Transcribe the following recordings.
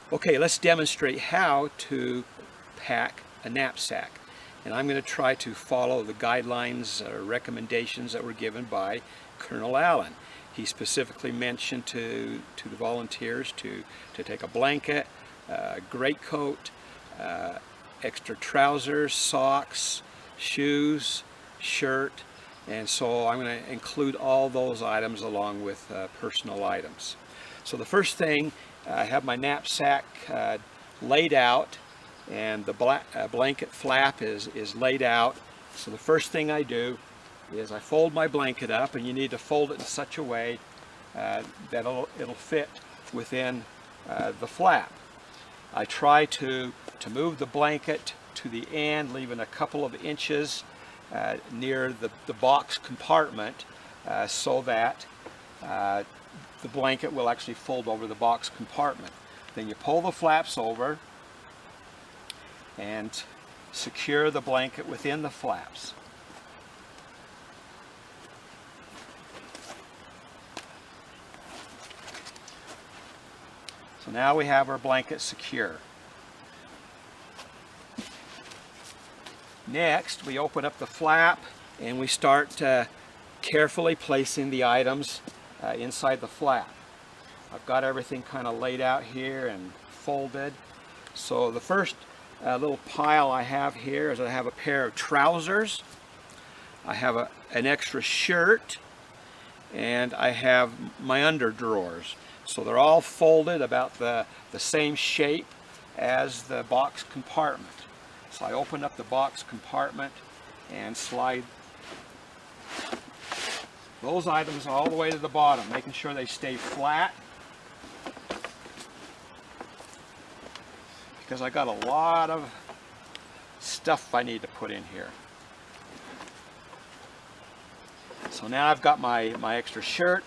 Okay, let's demonstrate how to pack a knapsack. And I'm going to try to follow the guidelines or recommendations that were given by Colonel Allen. He specifically mentioned to the volunteers to take a blanket, a greatcoat, extra trousers, socks, shoes, shirt, and so I'm going to include all those items along with personal items. So the first thing, I have my knapsack laid out, and the blanket flap is laid out. So the first thing I do is I fold my blanket up, and you need to fold it in such a way that it'll fit within the flap. I try to move the blanket to the end, leaving a couple of inches near the box compartment so that the blanket will actually fold over the box compartment. Then you pull the flaps over and secure the blanket within the flaps. So now we have our blanket secure. Next, we open up the flap and we start carefully placing the items inside the flap. I've got everything kind of laid out here and folded. So the first little pile I have here is I have a pair of trousers, I have an extra shirt, and I have my underdrawers. So they're all folded about the same shape as the box compartment. So I open up the box compartment and slide those items all the way to the bottom, making sure they stay flat, because I got a lot of stuff I need to put in here. So now I've got my extra shirt,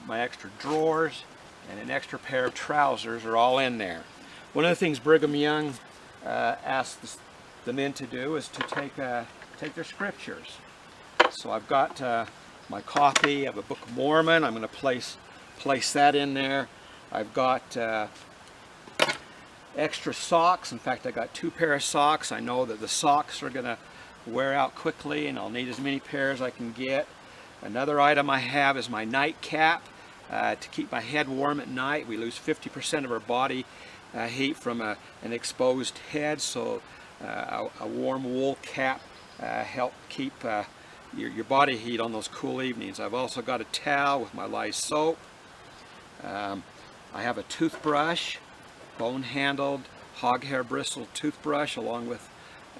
my extra drawers, and an extra pair of trousers are all in there. One of the things Brigham Young asked the men to do is to take their scriptures. So I've got my copy of a Book of Mormon. I'm going to place that in there. I've got extra socks. In fact, I got 2 pairs of socks. I know that the socks are going to wear out quickly, and I'll need as many pairs as I can get. Another item I have is my nightcap to keep my head warm at night. We lose 50% of our body heat from an exposed head, so a warm wool cap help keep your body heat on those cool evenings. I've also got a towel with my lye soap. I have a toothbrush, bone-handled hog hair bristle toothbrush, along with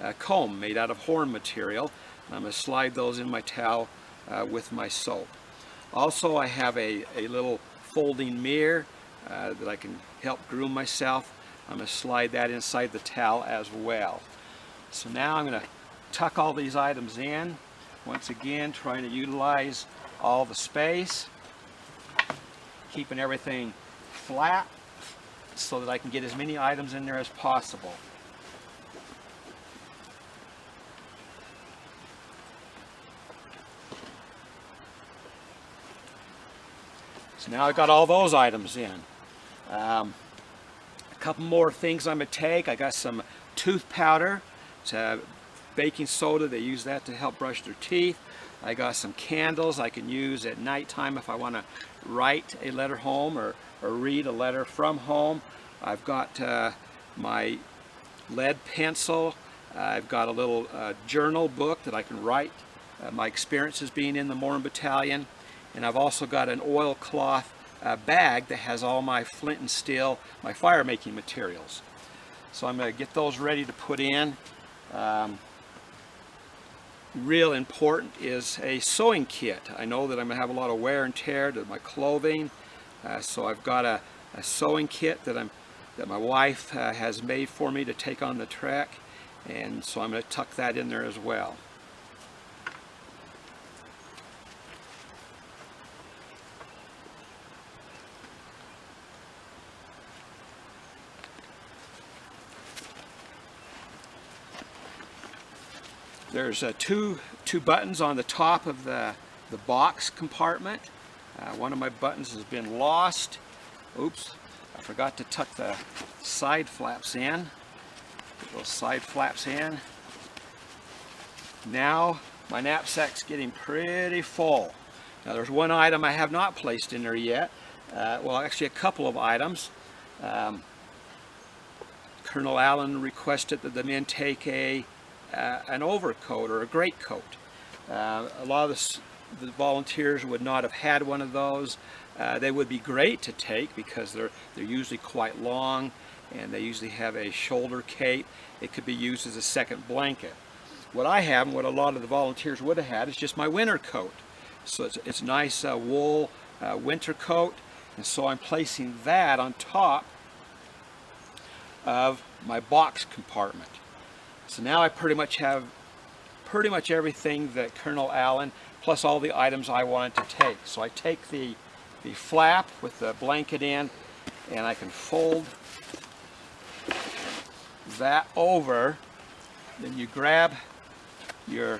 a comb made out of horn material. I'm going to slide those in my towel with my soap. Also, I have a little folding mirror that I can help groom myself. I'm going to slide that inside the towel as well. So now I'm going to tuck all these items in. Once again, trying to utilize all the space, keeping everything flat so that I can get as many items in there as possible. So now I've got all those items in. A couple more things I'm going to take. I got some tooth powder. It's baking soda. They use that to help brush their teeth. I got some candles I can use at nighttime if I want to write a letter home or read a letter from home. I've got my lead pencil. I've got a little journal book that I can write my experiences being in the Mormon Battalion. And I've also got an oilcloth bag that has all my flint and steel, my fire making materials. So I'm going to get those ready to put in. Real important is a sewing kit. I know that I'm going to have a lot of wear and tear to my clothing, so I've got a sewing kit that my wife has made for me to take on the trek, and so I'm going to tuck that in there as well. There's two buttons on the top of the box compartment. One of my buttons has been lost. Oops, I forgot to tuck the side flaps in. Get those side flaps in. Now my knapsack's getting pretty full. Now there's one item I have not placed in there yet. Well, actually a couple of items. Colonel Allen requested that the men take an overcoat or a greatcoat. A lot of the volunteers would not have had one of those. They would be great to take because they're usually quite long, and they usually have a shoulder cape. It could be used as a second blanket. What I have and what a lot of the volunteers would have had is just my winter coat. So it's a nice wool winter coat, and so I'm placing that on top of my box compartment. So now I pretty much have everything that Colonel Allen, plus all the items I wanted to take. So I take the flap with the blanket in, and I can fold that over. Then you grab your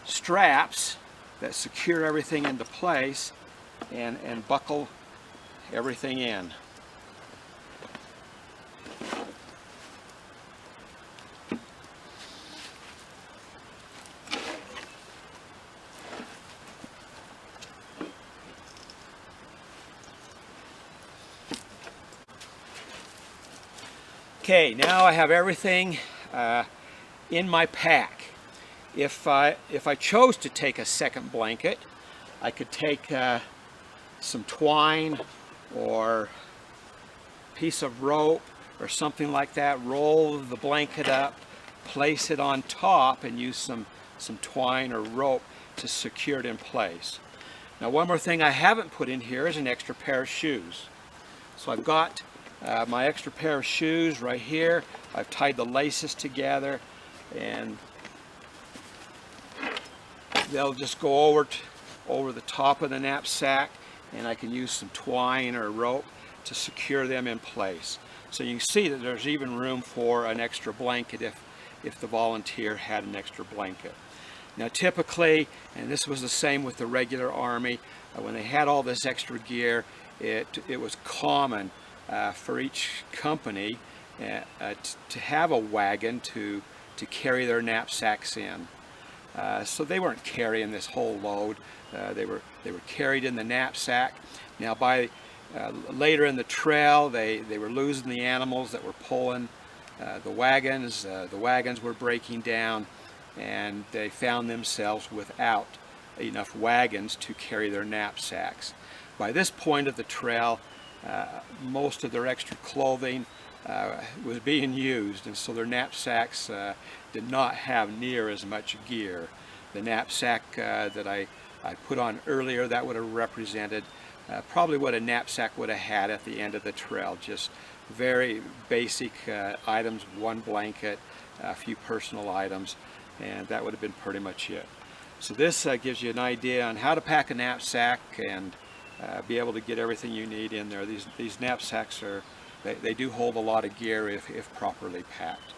straps that secure everything into place and buckle everything in. Okay, now I have everything in my pack. If I chose to take a second blanket, I could take some twine or a piece of rope or something like that, roll the blanket up, place it on top, and use some twine or rope to secure it in place. Now, one more thing I haven't put in here is an extra pair of shoes. So I've got my extra pair of shoes right here. I've tied the laces together, and they'll just go over the top of the knapsack, and I can use some twine or rope to secure them in place. So you can see that there's even room for an extra blanket if the volunteer had an extra blanket. Now typically, and this was the same with the regular Army, when they had all this extra gear, it was common for each company to have a wagon to carry their knapsacks in. So they weren't carrying this whole load. They were carried in the knapsack. Now by later in the trail, they were losing the animals that were pulling the wagons. The wagons were breaking down, and they found themselves without enough wagons to carry their knapsacks. By this point of the trail, most of their extra clothing was being used, and so their knapsacks did not have near as much gear. The knapsack that I put on earlier, that would have represented probably what a knapsack would have had at the end of the trail. Just very basic items, one blanket, a few personal items, and that would have been pretty much it. So this gives you an idea on how to pack a knapsack and be able to get everything you need in there. These knapsacks they do hold a lot of gear if properly packed.